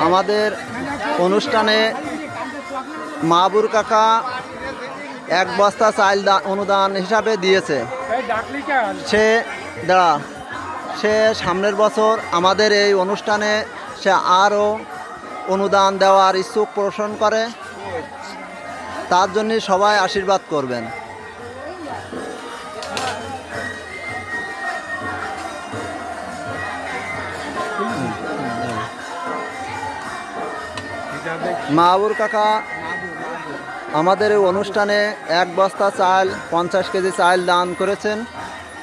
আমাদের অনুষ্ঠানে মাহবুর কাকা 1 বস্তা চাল অনুদান হিসাবে দিয়েছে। সে সামনের বছর আমাদের এই অনুষ্ঠানে সে আরও অনুদান দেওয়ার ইচ্ছুক পোষণ করে, তার জন্য সবাই আশীর্বাদ করবেন। মাহবুর কাকা আমাদের এই অনুষ্ঠানে 1 বস্তা চাল 50 কেজি চাল দান করেছেন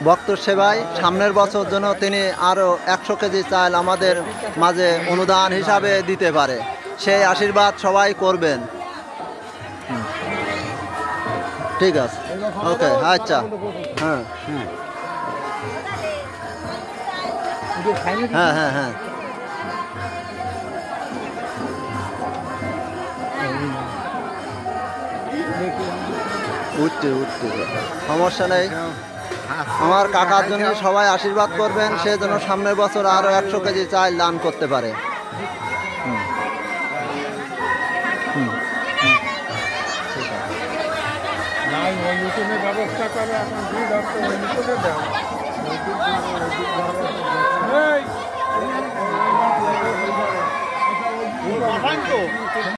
ভক্তর সেবায়। সামনের বছর জন্য তিনি আরও 100 কেজি চাল আমাদের মাঝে অনুদান হিসাবে দিতে পারে, সেই আশীর্বাদ সবাই করবেন। ঠিক আছে, ওকে, আচ্ছা, হ্যাঁ হ্যাঁ হ্যাঁ হ্যাঁ উঠতে সমস্যা নেই। আমার কাকার জন্য সবাই আশীর্বাদ করবেন, সে যেন সামনের বছর আরও 100 কেজি চাল দান করতে পারে। ব্যবস্থা করে